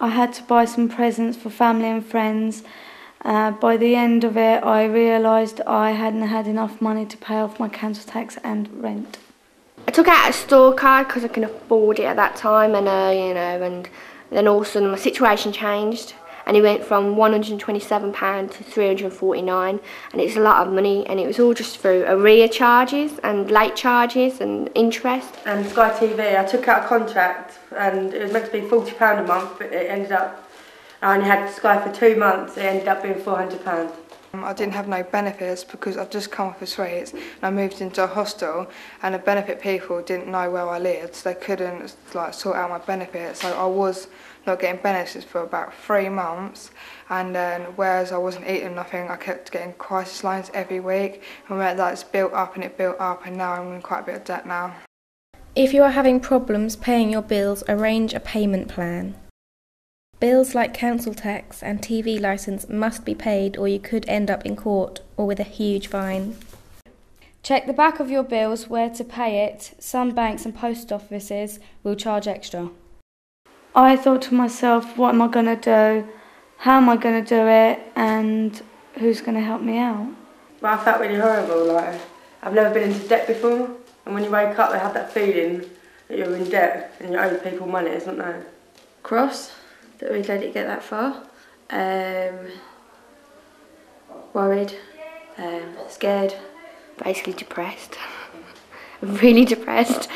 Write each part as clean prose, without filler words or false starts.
I had to buy some presents for family and friends. By the end of it, I realised I hadn't had enough money to pay off my council tax and rent. I took out a store card because I couldn't afford it at that time, and and then all of a sudden my situation changed, and it went from £127 to £349, and it's a lot of money, and it was all just through arrear charges and late charges and interest. And Sky TV, I took out a contract, and it was meant to be £40 a month, but it ended up, I only had Sky for 2 months, it ended up being £400. I didn't have no benefits because I'd just come off the streets and I moved into a hostel, and the benefit people didn't know where I lived, so they couldn't sort out my benefits. So I was not getting benefits for about 3 months, and then whereas I wasn't eating nothing, I kept getting crisis lines every week, and that's built up and it built up, and now I'm in quite a bit of debt now. If you are having problems paying your bills, arrange a payment plan. Bills like council tax and TV licence must be paid, or you could end up in court or with a huge fine. Check the back of your bills where to pay it. Some banks and post offices will charge extra. I thought to myself, what am I going to do? How am I going to do it? And who's going to help me out? Well, I felt really horrible. Like, I've never been into debt before, and when you wake up, they have that feeling that you're in debt and you owe people money, isn't there? Cross that we'd let it get that far. Worried, scared. Basically depressed. Really depressed.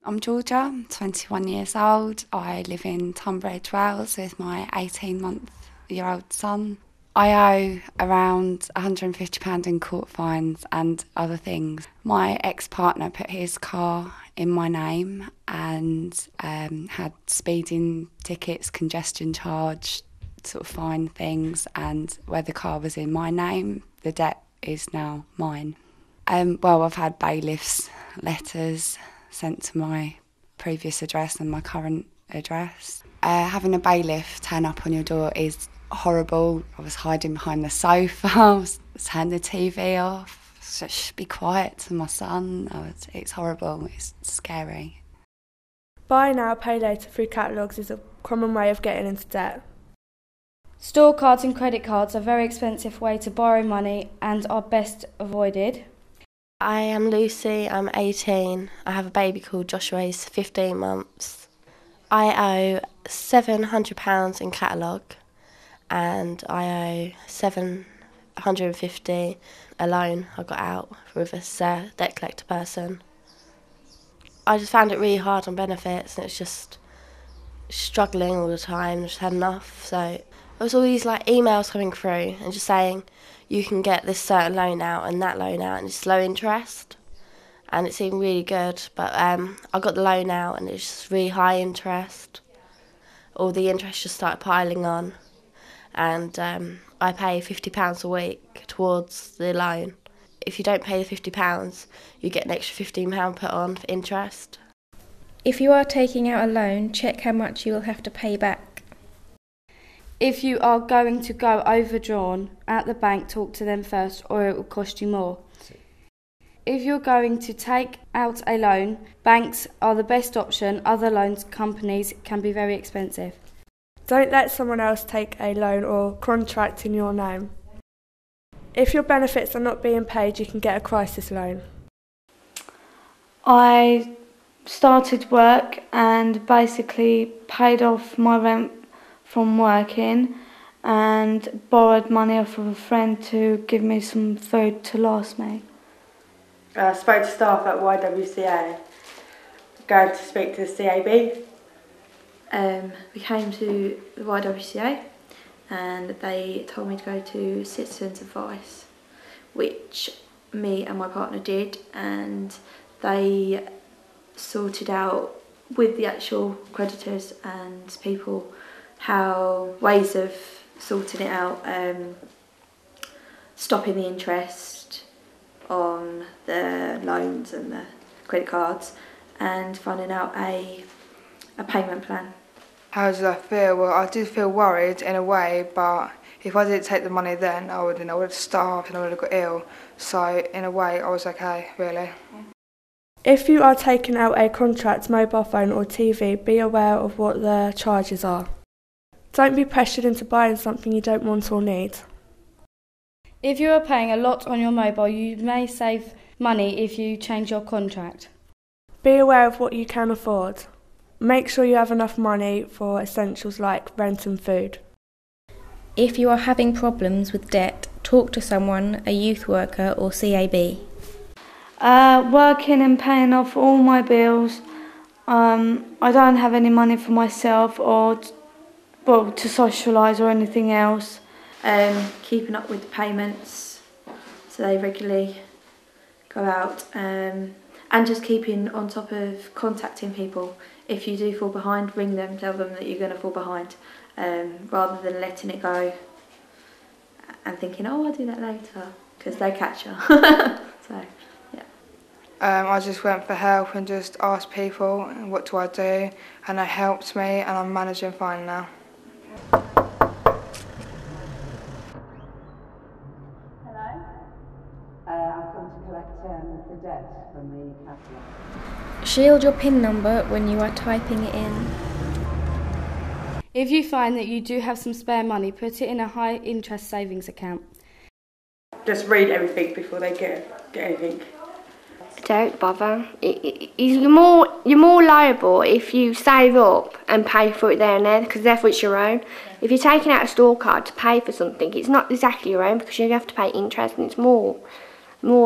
I'm Georgia, I'm 21 years old. I live in Tunbridge Wells with my 18-month-old son. I owe around £150 in court fines and other things. My ex-partner put his car in my name and had speeding tickets, congestion charge, sort of fine things, and where the car was in my name, the debt is now mine. Well, I've had bailiffs' letters sent to my previous address and my current address. Having a bailiff turn up on your door is horrible. I was hiding behind the sofa, I was turning the TV off. Just be quiet to my son. It's horrible, it's scary. Buy now, pay later through catalogues is a common way of getting into debt. Store cards and credit cards are a very expensive way to borrow money and are best avoided. I am Lucy, I'm 18. I have a baby called Joshua, he's 15 months. I owe £700 in catalogue, and I owe £750 a loan I got out with a debt collector person. I just found it really hard on benefits, and it's just struggling all the time. I just had enough. So there was all these emails coming through and just saying you can get this certain loan out and that loan out, and it's low interest, and it seemed really good. But I got the loan out and it's just really high interest. All the interest just started piling on, and I pay £50 a week towards the loan. If you don't pay the £50, you get an extra £15 put on for interest. If you are taking out a loan, check how much you will have to pay back. If you are going to go overdrawn at the bank, talk to them first, or it will cost you more. If you're going to take out a loan, banks are the best option. Other loans companies can be very expensive. Don't let someone else take a loan or contract in your name. If your benefits are not being paid, you can get a crisis loan. I started work and basically paid off my rent from working and borrowed money off of a friend to give me some food to last me. I spoke to staff at YWCA, going to speak to the CAB. We came to the YWCA and they told me to go to Citizens Advice, which me and my partner did, and they sorted out with the actual creditors and people ways of sorting it out, stopping the interest on the loans and the credit cards, and finding out a payment plan. How did I feel? Well, I did feel worried in a way, but if I didn't take the money then, I would have starved and I would have got ill. So in a way, I was okay, really. If you are taking out a contract mobile phone or TV, be aware of what the charges are. Don't be pressured into buying something you don't want or need. If you are paying a lot on your mobile, you may save money if you change your contract. Be aware of what you can afford. Make sure you have enough money for essentials like rent and food. If you are having problems with debt, talk to someone, a youth worker or CAB. Working and paying off all my bills. I don't have any money for myself or to socialise or anything else. Keeping up with the payments so they regularly go out, and just keeping on top of contacting people. If you do fall behind, ring them, tell them that you're going to fall behind, rather than letting it go and thinking, oh, I'll do that later, because they catch you. So, yeah. I just went for help and just asked people, what do I do? And they helped me, and I'm managing fine now. I've come to collect the debt from the catalogue. Shield your PIN number when you are typing it in. If you find that you do have some spare money, put it in a high interest savings account. Just read everything before they get anything. Don't bother. You're more liable if you save up and pay for it there and then, because therefore it's your own. If you're taking out a store card to pay for something, it's not exactly your own, because you have to pay interest, and it's more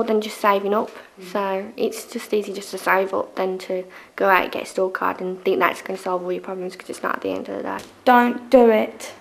than just saving up. So it's just easy just to save up than to go out and get a store card and think that's going to solve all your problems, because it's not at the end of the day. Don't do it.